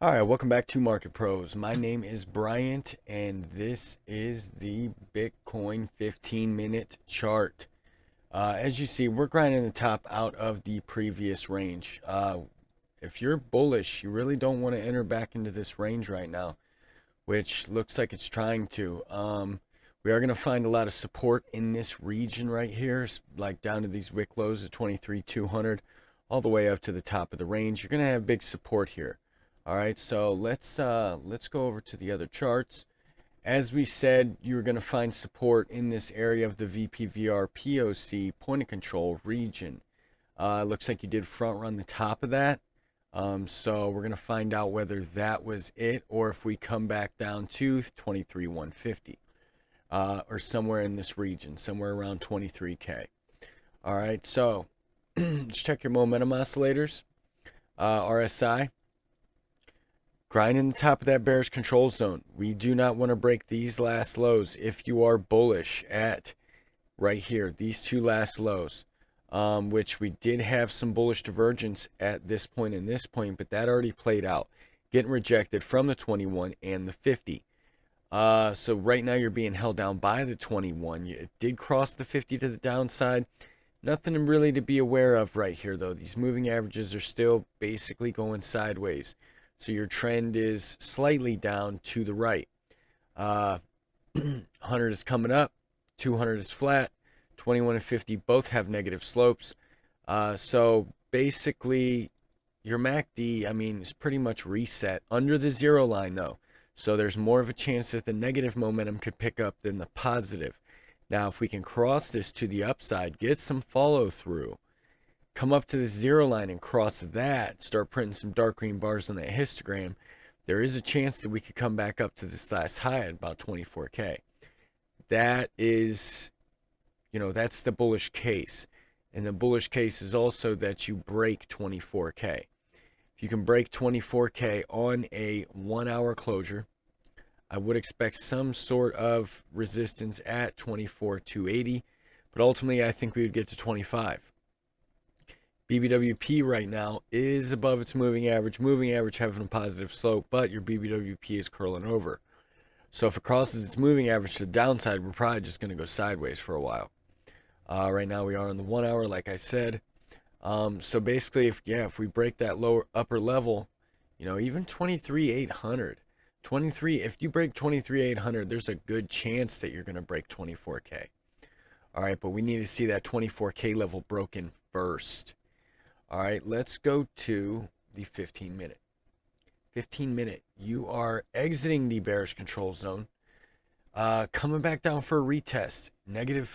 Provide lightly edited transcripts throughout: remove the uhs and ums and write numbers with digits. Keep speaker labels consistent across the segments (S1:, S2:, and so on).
S1: All right, welcome back to Market Pros. My name is Bryant, and this is the Bitcoin 15-minute chart. As you see, we're grinding the top out of the previous range. If you're bullish, you really don't want to enter back into this range right now, which looks like it's trying to. We are going to find a lot of support in this region right here, like down to these wick lows of 23,200, all the way up to the top of the range. You're going to have big support here. All right, so let's go over to the other charts. As we said, you're going to find support in this area of the VPVR POC point of control region. Looks like you did front run the top of that. So we're going to find out whether that was it or if we come back down to 23,150 or somewhere in this region, somewhere around 23K. All right, so let's check your momentum oscillators. RSI. Grinding the top of that bearish control zone. We do not want to break these last lows if you are bullish at right here, these two last lows, which we did have some bullish divergence at this point and this point, but that already played out, getting rejected from the 21 and the 50. So right now you're being held down by the 21. It did cross the 50 to the downside. Nothing really to be aware of right here, though. These moving averages are still basically going sideways. So your trend is slightly down to the right. 100 is coming up, 200 is flat, 21 and 50 both have negative slopes. So basically your MACD, is pretty much reset under the zero line though. So there's more of a chance that the negative momentum could pick up than the positive. Now, if we can cross this to the upside, get some follow through, come up to the zero line and cross that, start printing some dark green bars on that histogram, there is a chance that we could come back up to this last high at about 24K. That is, that's the bullish case. And the bullish case is also that you break 24K. If you can break 24K on a 1 hour closure, I would expect some sort of resistance at 24,280, but ultimately I think we would get to 25. BBWP right now is above its moving average having a positive slope, but your BBWP is curling over. So if it crosses its moving average to the downside, we're probably just going to go sideways for a while. Right now we are on the 1 hour, like I said. So basically, if we break that lower upper level, even 23,800, if you break 23,800, there's a good chance that you're going to break 24K. All right, but we need to see that 24K level broken first. All right, let's go to the 15-minute. 15-minute, you are exiting the bearish control zone, coming back down for a retest. Negative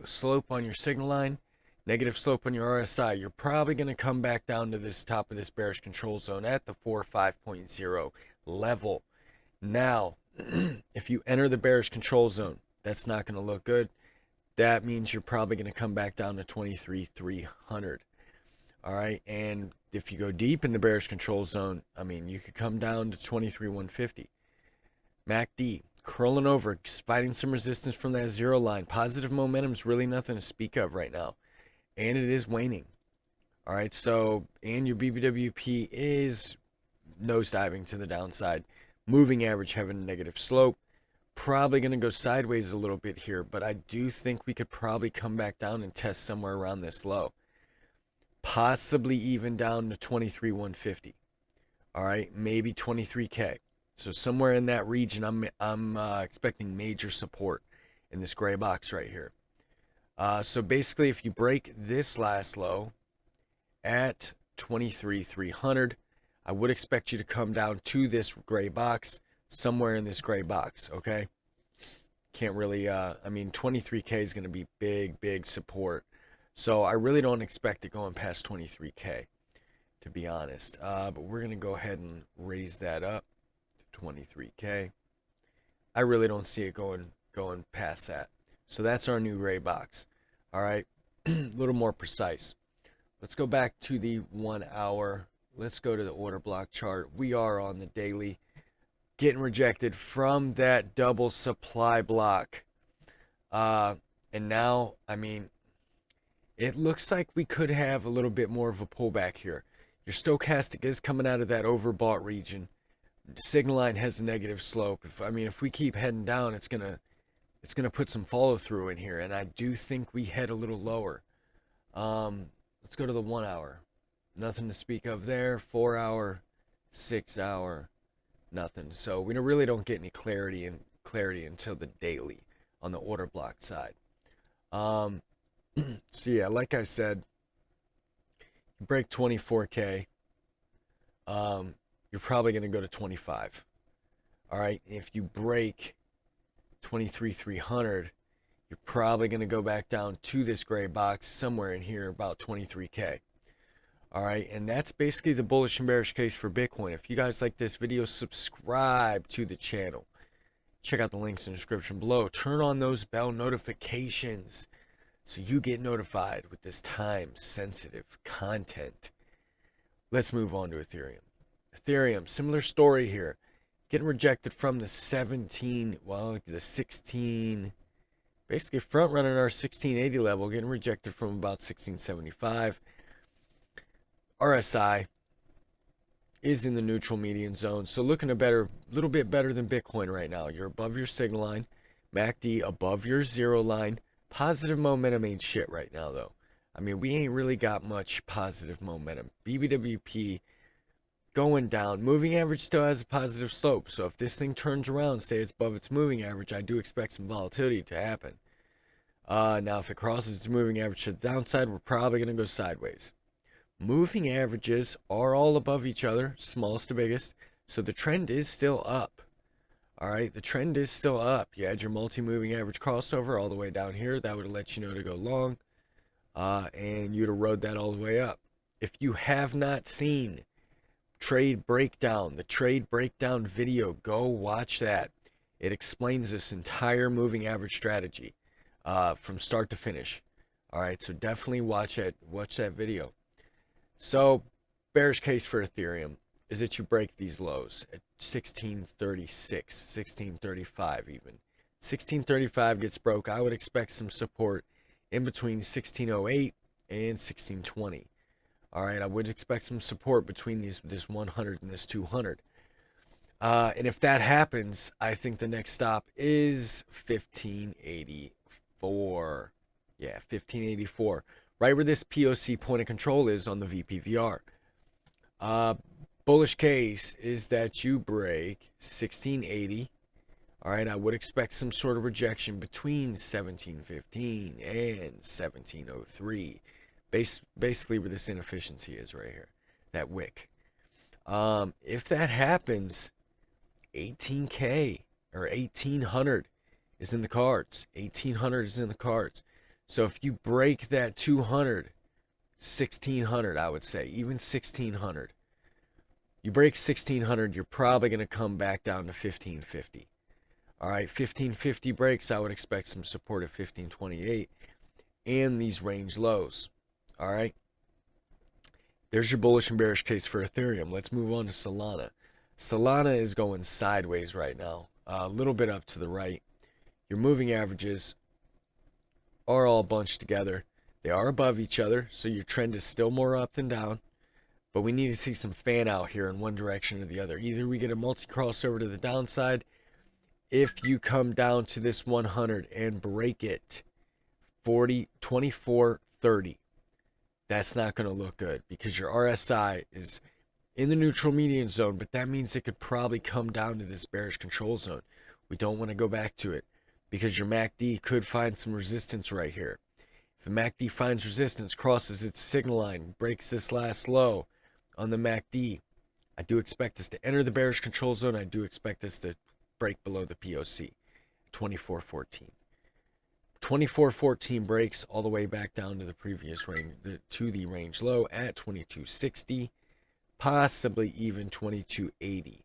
S1: slope on your signal line, negative slope on your RSI. You're probably going to come back down to this top of this bearish control zone at the 45.0 level. Now, if you enter the bearish control zone, that's not going to look good. That means you're probably going to come back down to 23,300. All right, and if you go deep in the bearish control zone, you could come down to 23,150. MACD curling over, fighting some resistance from that zero line. Positive momentum is really nothing to speak of right now, and it is waning. All right, so, and your BBWP is nosediving to the downside. Moving average having a negative slope. Probably going to go sideways a little bit here, but I do think we could probably come back down and test somewhere around this low. Possibly even down to 23,150. All right, maybe 23K. So somewhere in that region, I'm expecting major support in this gray box right here. So basically, if you break this last low at 23,300, I would expect you to come down to this gray box, somewhere in this gray box. Okay, can't really. 23K is going to be big support. So I really don't expect it going past 23K, to be honest. But we're going to go ahead and raise that up to 23K. I really don't see it going past that. So that's our new gray box. All right, a little more precise. Let's go back to the 1 hour. Let's go to the order block chart. We are on the daily, getting rejected from that double supply block. And now, it looks like we could have a little bit more of a pullback here. Your stochastic is coming out of that overbought region. Signal line has a negative slope. If we keep heading down, it's gonna put some follow through in here, and I do think we head a little lower. Let's go to the 1 hour. Nothing to speak of there. 4 hour, 6 hour, nothing. So we really don't get any clarity until the daily on the order block side. So yeah, like I said, you break 24K, you're probably going to go to 25. All right, if you break 23,300, you're probably going to go back down to this gray box somewhere in here, about 23K. All right, and that's basically the bullish and bearish case for Bitcoin. If you guys like this video, subscribe to the channel. Check out the links in the description below. Turn on those bell notifications so you get notified with this time-sensitive content. Let's move on to Ethereum. Ethereum, similar story here. Getting rejected from the 16, basically front running our 1680 level, getting rejected from about 1675. RSI is in the neutral median zone, so looking a little bit better than Bitcoin right now. You're above your signal line, MACD above your zero line. Positive momentum ain't shit right now, though. We ain't really got much positive momentum. BBWP going down. Moving average still has a positive slope, so if this thing turns around, stays above its moving average, I do expect some volatility to happen. Now, if it crosses its moving average to the downside, we're probably going to go sideways. Moving averages are all above each other, smallest to biggest, so the trend is still up. All right, the trend is still up. You had your multi-moving average crossover all the way down here. That would have let you know to go long, and you'd have rode that all the way up. If you have not seen trade breakdown, the trade breakdown video, go watch that. It explains this entire moving average strategy from start to finish. All right, so definitely watch that video. So, bearish case for Ethereum is that you break these lows at 1636, 1635 even. 1635 gets broke. I would expect some support in between 1608 and 1620. All right, I would expect some support between this 100 and this 200. And if that happens, I think the next stop is 1584. Yeah, 1584. Right where this POC point of control is on the VPVR. Bullish case is that you break 1680. All right, I would expect some sort of rejection between 1715 and 1703. Basically where this inefficiency is right here, that wick. If that happens, 18K or 1800 is in the cards. 1800 is in the cards. So if you break that 200, 1600, I would say, even 1600. You break 1600, you're probably going to come back down to 1550. All right, 1550 breaks, I would expect some support at 1528 and these range lows. All right, there's your bullish and bearish case for Ethereum. Let's move on to Solana. Solana is going sideways right now, a little bit up to the right. Your moving averages are all bunched together. They are above each other, so your trend is still more up than down. But we need to see some fan out here in one direction or the other. Either we get a multi-crossover to the downside. If you come down to this 100 and break it, 24.30, that's not going to look good because your RSI is in the neutral median zone, but that means it could probably come down to this bearish control zone. We don't want to go back to it because your MACD could find some resistance right here. If the MACD finds resistance, crosses its signal line, breaks this last low on the MACD, I do expect this to enter the bearish control zone. I do expect this to break below the POC, 24.14. 24.14 breaks all the way back down to the previous range, to the range low at 22.60, possibly even 22.80.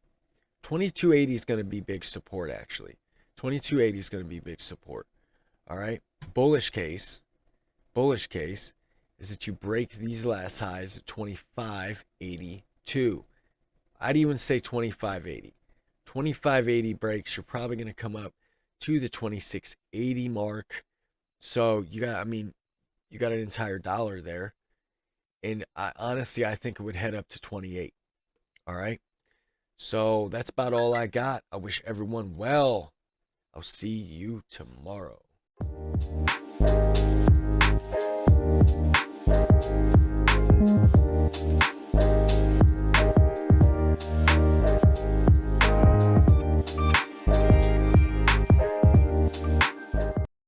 S1: 22.80 is going to be big support, actually. 22.80 is going to be big support. All right, bullish case is that you break these last highs at 25.82. I'd even say 25.80. 25.80 breaks, you're probably going to come up to the 26.80 mark. So you got an entire dollar there. And honestly, I think it would head up to 28. All right. So that's about all I got. I wish everyone well. I'll see you tomorrow.